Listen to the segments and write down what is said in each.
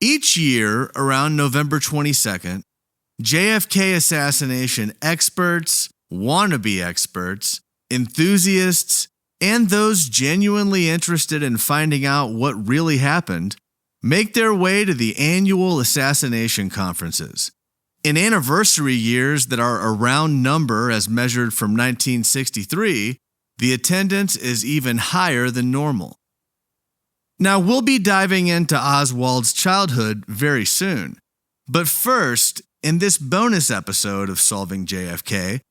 Each year, around November 22nd, JFK assassination experts, wannabe experts, enthusiasts, and those genuinely interested in finding out what really happened make their way to the annual assassination conferences. In anniversary years that are a round number as measured from 1963, the attendance is even higher than normal. Now, we'll be diving into Oswald's childhood very soon. But first, in this bonus episode of Solving JFK,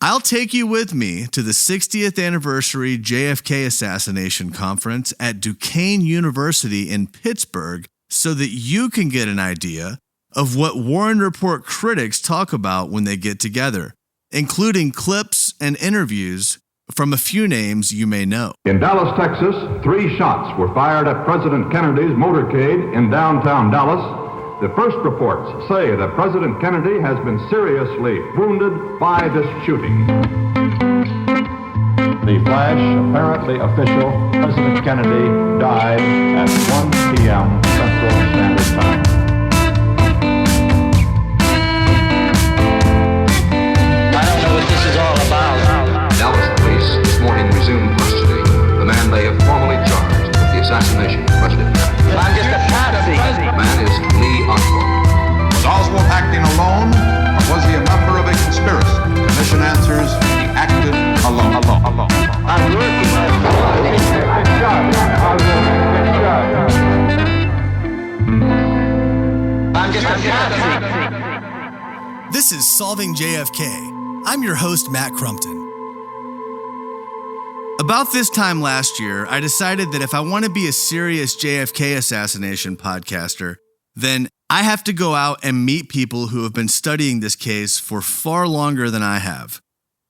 I'll take you with me to the 60th Anniversary JFK Assassination Conference at Duquesne University in Pittsburgh so that you can get an idea of what Warren Report critics talk about when they get together, including clips and interviews from a few names you may know. In Dallas, Texas, 3 shots were fired at President Kennedy's motorcade in downtown Dallas. The first reports say that President Kennedy has been seriously wounded by this shooting. The flash, apparently official, President Kennedy died at 1 p.m. Central Standard Time. I don't know what this is all about. Dallas police this morning resumed custody the man they have formally charged with the assassination of President Kennedy. I'm just a patsy. The man is Lee Oswald. Was Oswald acting alone, or was he a member of a conspiracy? Commission answers, he acted alone. I'm working. I'm just a patsy. This is Solving JFK. I'm your host, Matt Crumpton. About this time last year, I decided that if I want to be a serious JFK assassination podcaster, then I have to go out and meet people who have been studying this case for far longer than I have.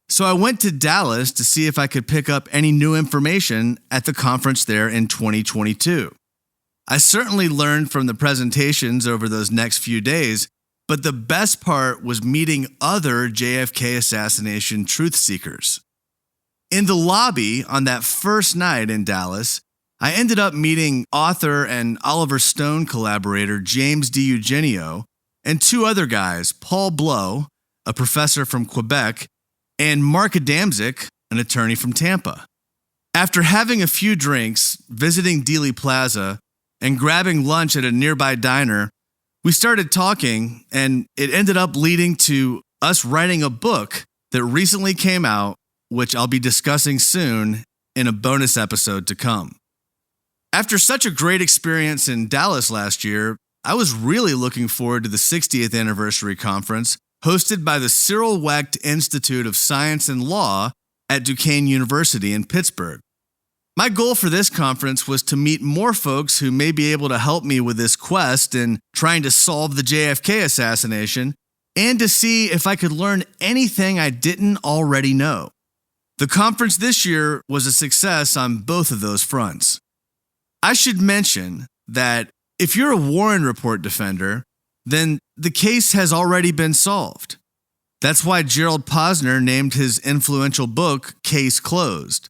So I went to Dallas to see if I could pick up any new information at the conference there in 2022. I certainly learned from the presentations over those next few days, but the best part was meeting other JFK assassination truth seekers. In the lobby on that first night in Dallas, I ended up meeting author and Oliver Stone collaborator James DiEugenio and 2 other guys, Paul Blow, a professor from Quebec, and Mark Adamczyk, an attorney from Tampa. After having a few drinks, visiting Dealey Plaza, and grabbing lunch at a nearby diner, we started talking, and it ended up leading to us writing a book that recently came out, which I'll be discussing soon in a bonus episode to come. After such a great experience in Dallas last year, I was really looking forward to the 60th Anniversary Conference hosted by the Cyril Wecht Institute of Science and Law at Duquesne University in Pittsburgh. My goal for this conference was to meet more folks who may be able to help me with this quest in trying to solve the JFK assassination, and to see if I could learn anything I didn't already know. The conference this year was a success on both of those fronts. I should mention that if you're a Warren Report defender, then the case has already been solved. That's why Gerald Posner named his influential book Case Closed.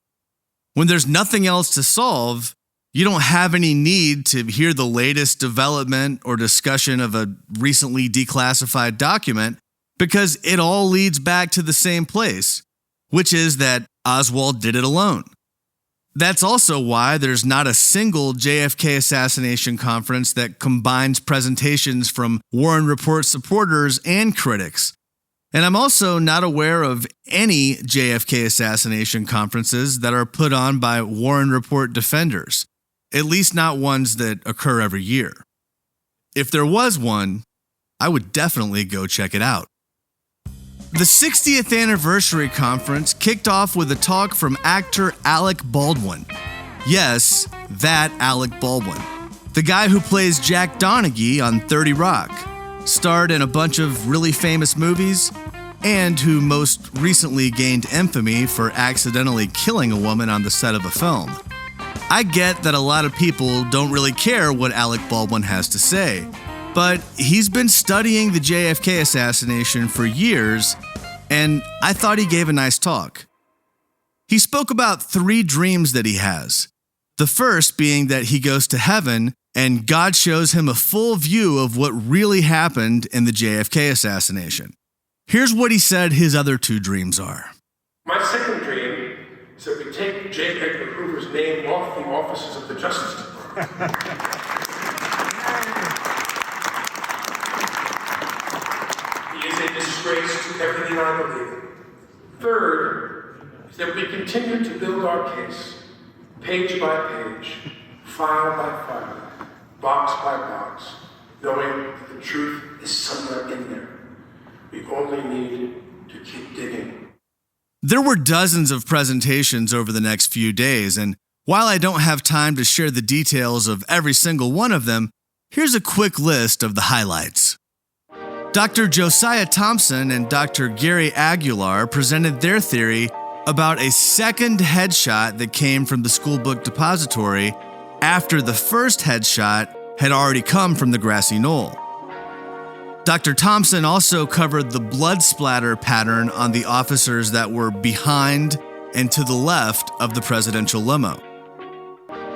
When there's nothing else to solve, you don't have any need to hear the latest development or discussion of a recently declassified document, because it all leads back to the same place, which is that Oswald did it alone. That's also why there's not a single JFK assassination conference that combines presentations from Warren Report supporters and critics. And I'm also not aware of any JFK assassination conferences that are put on by Warren Report defenders, at least not ones that occur every year. If there was one, I would definitely go check it out. The 60th Anniversary Conference kicked off with a talk from actor Alec Baldwin. Yes, that Alec Baldwin. The guy who plays Jack Donaghy on 30 Rock, starred in a bunch of really famous movies, and who most recently gained infamy for accidentally killing a woman on the set of a film. I get that a lot of people don't really care what Alec Baldwin has to say, but he's been studying the JFK assassination for years, and I thought he gave a nice talk. He spoke about 3 dreams that he has. The first being that he goes to heaven and God shows him a full view of what really happened in the JFK assassination. Here's what he said his other two dreams are. My second dream is that we take J. Edgar Hoover's name off the offices of the Justice Department. He is a disgrace to everything I believe in. Third is that we continue to build our case, page by page, file by file, box by box, knowing that the truth is somewhere in there. We only need to keep digging. There were dozens of presentations over the next few days, and while I don't have time to share the details of every single one of them, here's a quick list of the highlights. Dr. Josiah Thompson and Dr. Gary Aguilar presented their theory about a second headshot that came from the school book depository after the first headshot had already come from the grassy knoll. Dr. Thompson also covered the blood splatter pattern on the officers that were behind and to the left of the presidential limo.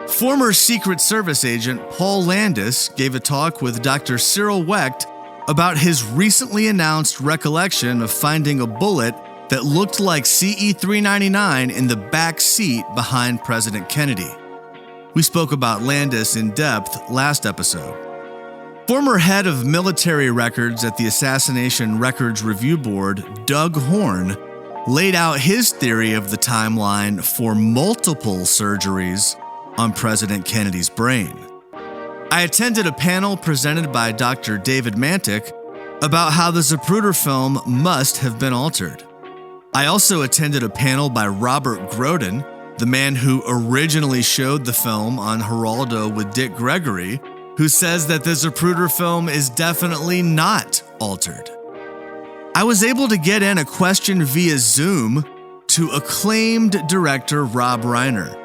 Former Secret Service agent Paul Landis gave a talk with Dr. Cyril Wecht about his recently announced recollection of finding a bullet that looked like CE-399 in the back seat behind President Kennedy. We spoke about Landis in depth last episode. Former head of military records at the Assassination Records Review Board, Doug Horne, laid out his theory of the timeline for multiple surgeries on President Kennedy's brain. I attended a panel presented by Dr. David Mantic about how the Zapruder film must have been altered. I also attended a panel by Robert Groden, the man who originally showed the film on Geraldo with Dick Gregory, who says that the Zapruder film is definitely not altered. I was able to get in a question via Zoom to acclaimed director Rob Reiner.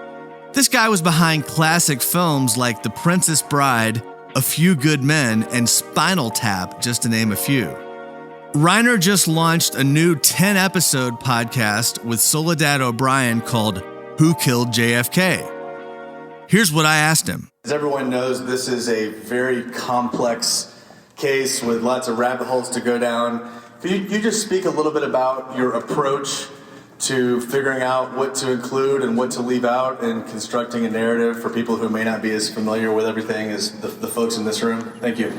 This guy was behind classic films like The Princess Bride, A Few Good Men, and Spinal Tap, just to name a few. Reiner just launched a new 10-episode podcast with Soledad O'Brien called Who Killed JFK? Here's what I asked him. As everyone knows, this is a very complex case with lots of rabbit holes to go down. Could you just speak a little bit about your approach to figuring out what to include and what to leave out in constructing a narrative for people who may not be as familiar with everything as the folks in this room? Thank you.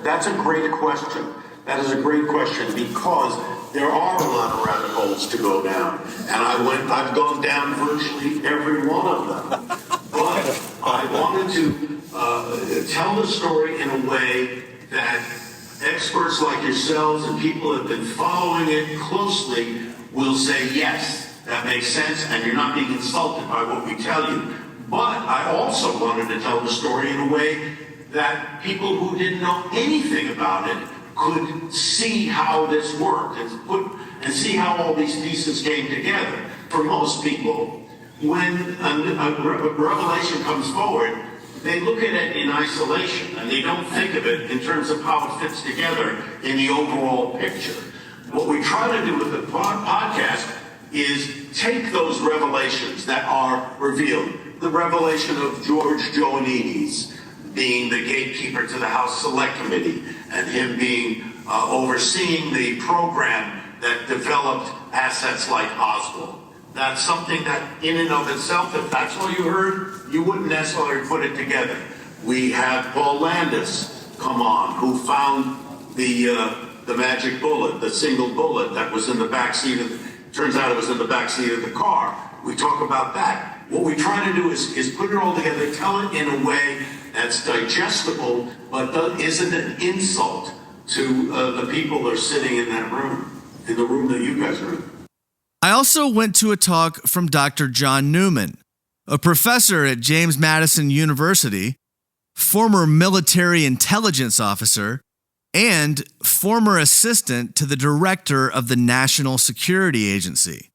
That's a great question. That is a great question because there are a lot of rabbit holes to go down. And I've gone down virtually every one of them. But I wanted to tell the story in a way that experts like yourselves and people who have been following it closely will say, yes, that makes sense, and you're not being insulted by what we tell you. But I also wanted to tell the story in a way that people who didn't know anything about it could see how this worked and see how all these pieces came together. For most people, when a revelation comes forward, they look at it in isolation, and they don't think of it in terms of how it fits together in the overall picture. What we try to do with the podcast is take those revelations that are revealed. The revelation of George Joannides being the gatekeeper to the House Select Committee and him being overseeing the program that developed assets like Oswald. That's something that in and of itself, if that's all you heard, you wouldn't necessarily put it together. We have Paul Landis come on, who found the magic bullet, the single bullet that was in the back seat turns out it was in the back seat of the car. We talk about that. What we try to do is put it all together, tell it in a way that's digestible, but isn't an insult to the people that are sitting in that room, in the room that you guys are in. I also went to a talk from Dr. John Newman, a professor at James Madison University, former military intelligence officer, and former assistant to the director of the National Security Agency.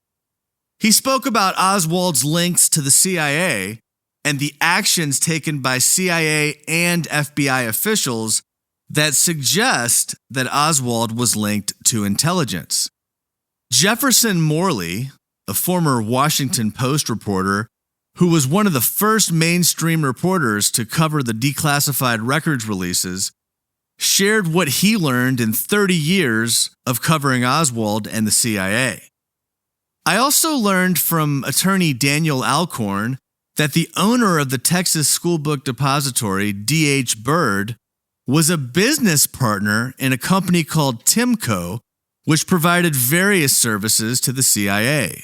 He spoke about Oswald's links to the CIA and the actions taken by CIA and FBI officials that suggest that Oswald was linked to intelligence. Jefferson Morley, a former Washington Post reporter, who was one of the first mainstream reporters to cover the declassified records releases, shared what he learned in 30 years of covering Oswald and the CIA. I also learned from attorney Daniel Alcorn that the owner of the Texas School Book Depository, D.H. Byrd, was a business partner in a company called Timco, which provided various services to the CIA.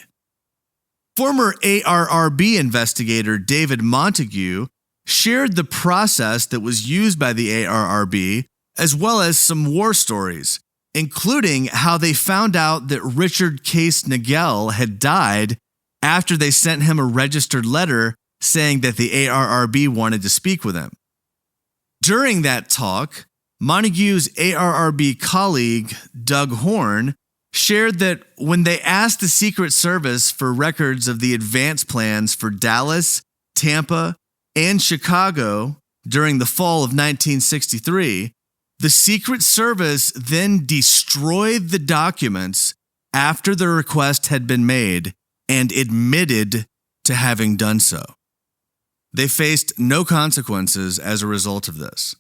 Former ARRB investigator David Montague shared the process that was used by the ARRB, as well as some war stories, including how they found out that Richard Case Nagel had died after they sent him a registered letter saying that the ARRB wanted to speak with him. During that talk, Montague's ARRB colleague, Doug Horne, shared that when they asked the Secret Service for records of the advance plans for Dallas, Tampa, and Chicago during the fall of 1963, the Secret Service then destroyed the documents after the request had been made and admitted to having done so. They faced no consequences as a result of this.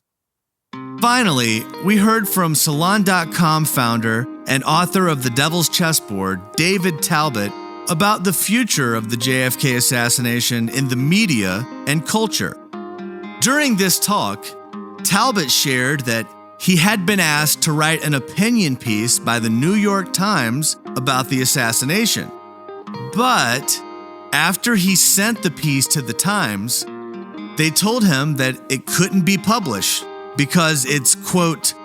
Finally, we heard from Salon.com founder and author of The Devil's Chessboard, David Talbot, about the future of the JFK assassination in the media and culture. During this talk, Talbot shared that he had been asked to write an opinion piece by the New York Times about the assassination. But after he sent the piece to the Times, they told him that it couldn't be published because it's, quote,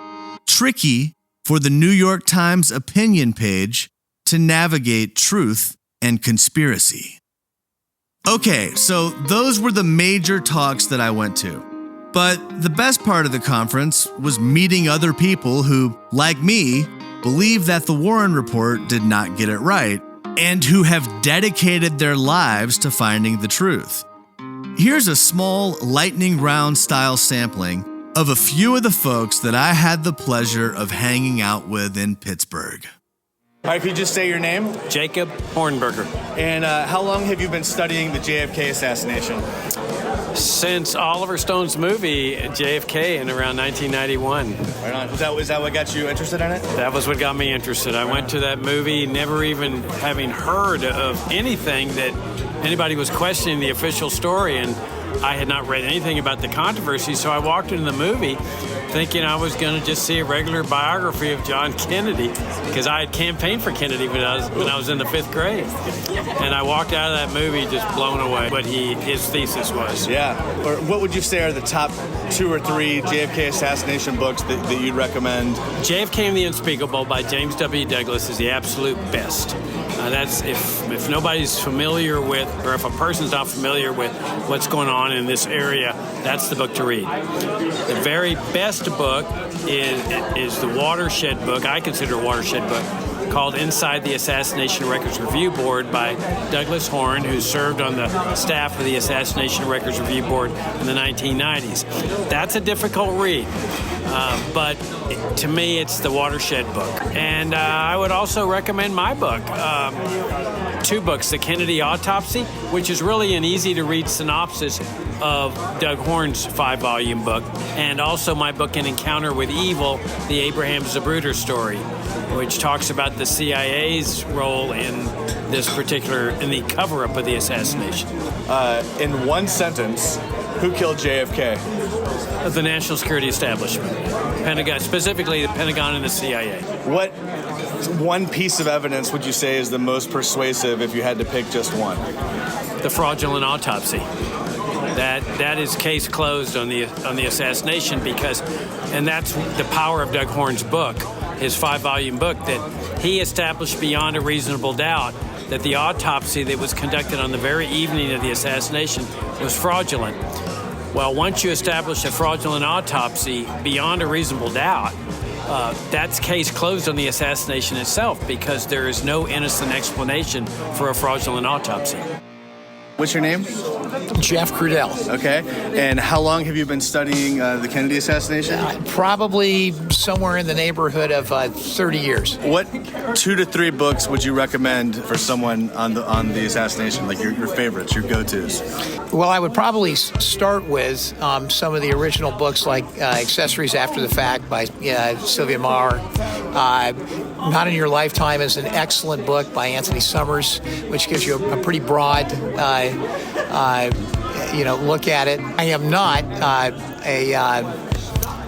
tricky for the New York Times opinion page to navigate truth and conspiracy. Okay, so those were the major talks that I went to. But the best part of the conference was meeting other people who, like me, believe that the Warren Report did not get it right and who have dedicated their lives to finding the truth. Here's a small lightning round style sampling of a few of the folks that I had the pleasure of hanging out with in Pittsburgh. All right, could you just say your name? Jacob Hornberger. And how long have you been studying the JFK assassination? Since Oliver Stone's movie, JFK, in around 1991. Right on. Was that what got you interested in it? That was what got me interested. I went to that movie never even having heard of anything that anybody was questioning the official story, and I had not read anything about the controversy, so I walked into the movie thinking I was going to just see a regular biography of John Kennedy, because I had campaigned for Kennedy when I was in the 5th grade. And I walked out of that movie just blown away what his thesis was. Yeah. Or what would you say are the top 2 or 3 JFK assassination books that you'd recommend? JFK and the Unspeakable by James W. Douglas is the absolute best. That's if nobody's familiar with, or if a person's not familiar with what's going on in this area, that's the book to read. The very best book is the watershed book, I consider a watershed book, called Inside the Assassination Records Review Board by Douglas Horne, who served on the staff of the Assassination Records Review Board in the 1990s. That's a difficult read, but to me, it's the watershed book. And I would also recommend my book, 2 books, The Kennedy Autopsy, which is really an easy-to-read synopsis of Doug Horne's 5-volume book, and also my book, An Encounter with Evil, the Abraham Zapruder story, which talks about the CIA's role in the cover-up of the assassination. In one sentence, who killed JFK? The National Security Establishment, Pentagon, specifically the Pentagon and the CIA. What one piece of evidence would you say is the most persuasive if you had to pick just one? The fraudulent autopsy. That is case closed on the assassination, and that's the power of Doug Horne's book, his 5-volume book, that he established beyond a reasonable doubt that the autopsy that was conducted on the very evening of the assassination was fraudulent. Well, once you establish a fraudulent autopsy beyond a reasonable doubt, that's case closed on the assassination itself, because there is no innocent explanation for a fraudulent autopsy. What's your name? Jeff Crudell. Okay. And how long have you been studying the Kennedy assassination? Probably somewhere in the neighborhood of 30 years. What 2 to 3 books would you recommend for someone on the assassination, like your favorites, your go-tos? Well, I would probably start with some of the original books like Accessories After the Fact by Sylvia Maher. Not in Your Lifetime is an excellent book by Anthony Summers, which gives you a pretty broad look at it. I am not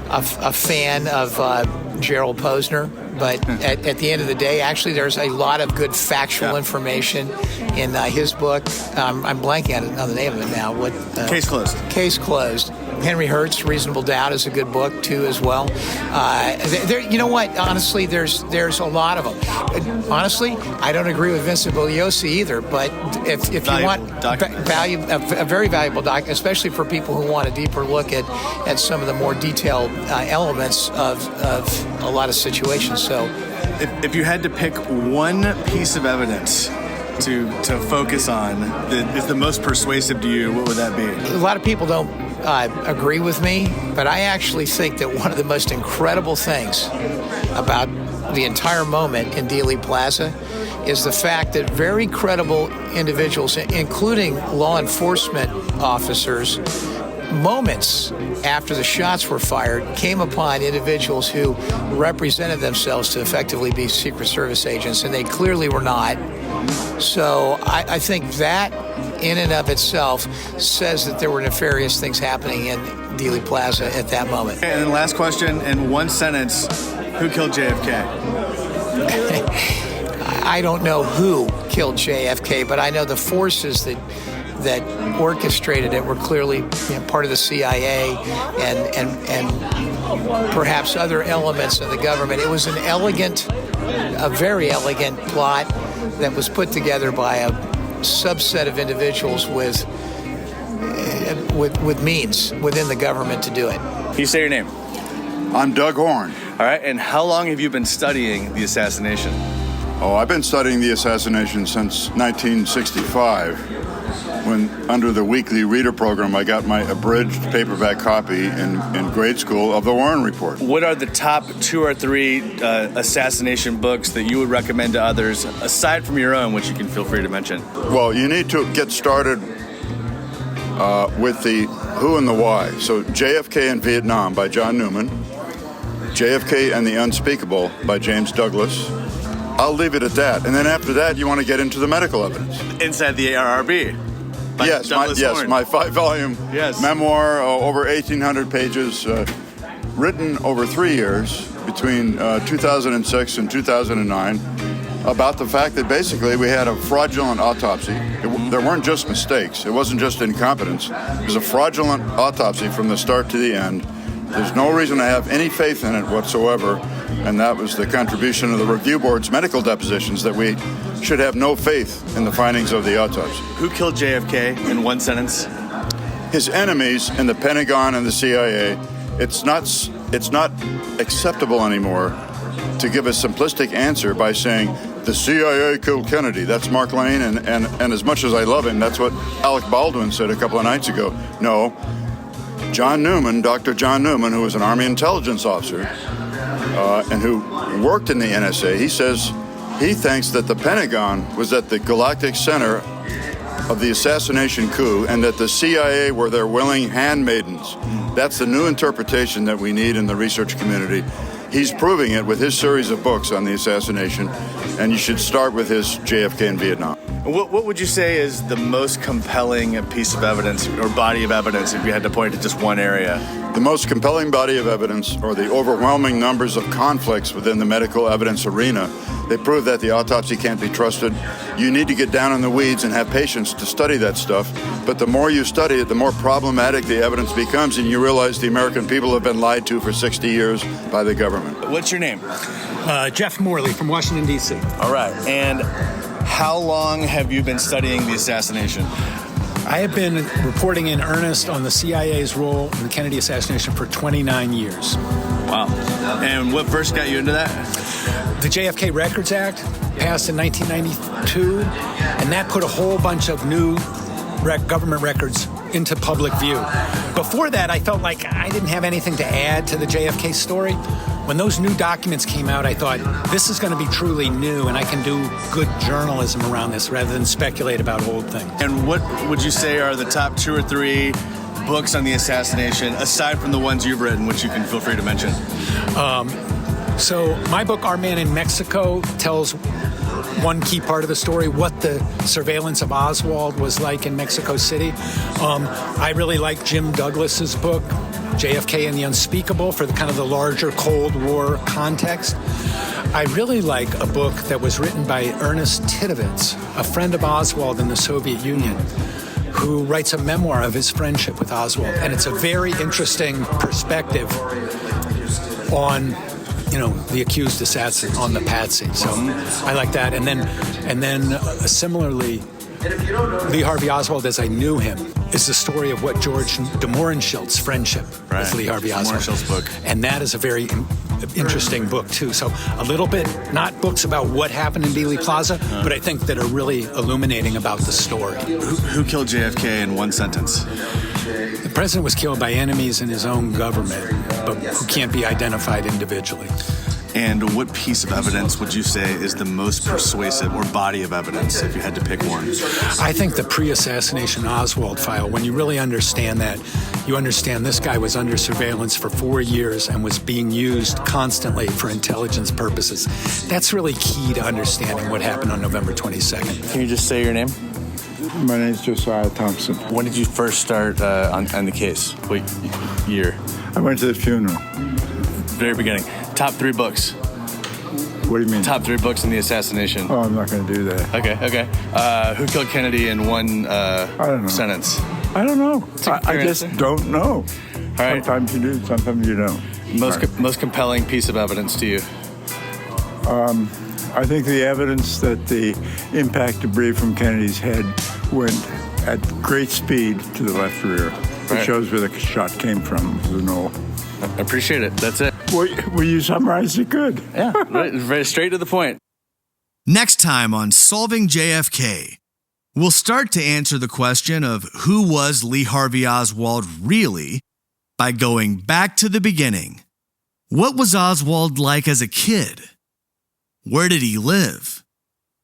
a fan of Gerald Posner, but at the end of the day, actually, there's a lot of good factual information in his book. I'm blanking on the name of it now. Case Closed. Case Closed. Henry Hertz, Reasonable Doubt is a good book too, as well. You know what? Honestly, there's a lot of them. Honestly, I don't agree with Vincent Bugliosi either. But if you want a very valuable doc, especially for people who want a deeper look at some of the more detailed elements of a lot of situations. So, if you had to pick one piece of evidence to focus on that is the most persuasive to you, what would that be? A lot of people don't agree with me, but I actually think that one of the most incredible things about the entire moment in Dealey Plaza is the fact that very credible individuals, including law enforcement officers, moments after the shots were fired, came upon individuals who represented themselves to effectively be Secret Service agents, and they clearly were not. So I think that in and of itself says that there were nefarious things happening in Dealey Plaza at that moment. And then last question, in one sentence, who killed JFK? I don't know who killed JFK, but I know the forces that orchestrated it were clearly part of the CIA and perhaps other elements of the government. It was a very elegant plot that was put together by a subset of individuals with means within the government to do it. Can you say your name? I'm Doug Horne. All right, and how long have you been studying the assassination? Oh, I've been studying the assassination since 1965, when under the weekly reader program, I got my abridged paperback copy in grade school of the Warren Report. What are the top 2 or 3 assassination books that you would recommend to others, aside from your own, which you can feel free to mention? Well, you need to get started with the who and the why. So JFK in Vietnam by John Newman, JFK and the Unspeakable by James Douglas. I'll leave it at that. And then after that, you want to get into the medical evidence. Inside the ARRB. Yes, my 5-volume memoir, over 1,800 pages, written over 3 years between 2006 and 2009, about the fact that basically we had a fraudulent autopsy. There weren't just mistakes. It wasn't just incompetence. It was a fraudulent autopsy from the start to the end. There's no reason to have any faith in it whatsoever, and that was the contribution of the review board's medical depositions, that we should have no faith in the findings of the autopsy. Who killed JFK in one sentence? His enemies in the Pentagon and the CIA. It's not acceptable anymore to give a simplistic answer by saying the CIA killed Kennedy. That's Mark Lane, and as much as I love him, that's what Alec Baldwin said a couple of nights ago. No. John Newman, Dr. John Newman, who was an Army intelligence officer and who worked in the NSA, he says he thinks that the Pentagon was at the galactic center of the assassination coup and that the CIA were their willing handmaidens. That's the new interpretation that we need in the research community. He's proving it with his series of books on the assassination, and you should start with his JFK in Vietnam. What would you say is the most compelling piece of evidence or body of evidence if you had to point to just one area? The most compelling body of evidence, or the overwhelming numbers of conflicts within the medical evidence arena, they prove that the autopsy can't be trusted. You need to get down in the weeds and have patience to study that stuff. But the more you study it, the more problematic the evidence becomes, and you realize the American people have been lied to for 60 years by the government. What's your name? Jeff Morley from Washington, D.C. All right. And how long have you been studying the assassination? I have been reporting in earnest on the CIA's role in the Kennedy assassination for 29 years. Wow. And what first got you into that? The JFK Records Act passed in 1992, and that put a whole bunch of new government records into public view. Before that, I felt like I didn't have anything to add to the JFK story. When those new documents came out, I thought, this is going to be truly new, and I can do good journalism around this rather than speculate about old things. And what would you say are the top 2 or 3 books on the assassination, aside from the ones you've written, which you can feel free to mention? So my book, Our Man in Mexico, tells one key part of the story, what the surveillance of Oswald was like in Mexico City. I really like Jim Douglas's book, JFK and the Unspeakable, for the kind of the larger Cold War context. I really like a book that was written by Ernest Titovitz, a friend of Oswald in the Soviet Union, who writes a memoir of his friendship with Oswald. And it's a very interesting perspective on, the accused assassin, on the patsy. So I like that. And then similarly, Lee Harvey Oswald, as I knew him, is the story of what George de Morenschildt's friendship with Lee Harvey Oswald. Morenschild's book. And that is a very interesting book, too. So a little bit, not books about what happened in Dealey Plaza, but I think that are really illuminating about the story. Who killed JFK in one sentence? The president was killed by enemies in his own government, but who can't be identified individually. And what piece of evidence would you say is the most persuasive, or body of evidence, if you had to pick one? I think the pre-assassination Oswald file, when you really understand that, you understand this guy was under surveillance for 4 years and was being used constantly for intelligence purposes. That's really key to understanding what happened on November 22nd. Can you just say your name? My name's Josiah Thompson. When did you first start on the case? What year? I went to the funeral. Very beginning. Top 3 books. What do you mean? Top 3 books in the assassination. Oh, I'm not going to do that. Okay. Who killed Kennedy in one I don't know. sentence? I don't know. I just don't know. All right. Sometimes you do, sometimes you don't. Most compelling piece of evidence to you? I think the evidence that the impact debris from Kennedy's head went at great speed to the left rear. It shows where the shot came from. It was a knoll. I appreciate it. That's it. Well, you summarized it good. Yeah, very straight to the point. Next time on Solving JFK, we'll start to answer the question of who was Lee Harvey Oswald really by going back to the beginning. What was Oswald like as a kid? Where did he live?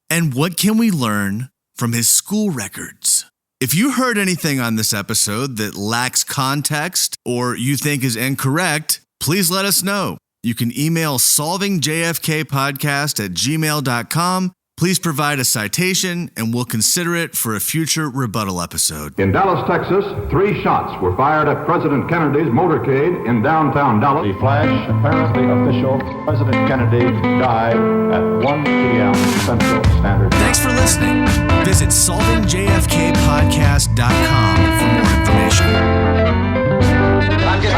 And what can we learn from his school records? If you heard anything on this episode that lacks context or you think is incorrect, please let us know. You can email solvingjfkpodcast@gmail.com. Please provide a citation and we'll consider it for a future rebuttal episode. In Dallas, Texas, 3 shots were fired at President Kennedy's motorcade in downtown Dallas. The flash, apparently official. President Kennedy died at 1 p.m. Central Standard Time. Thanks for listening. Visit solvingjfkpodcast.com for more information. I'm just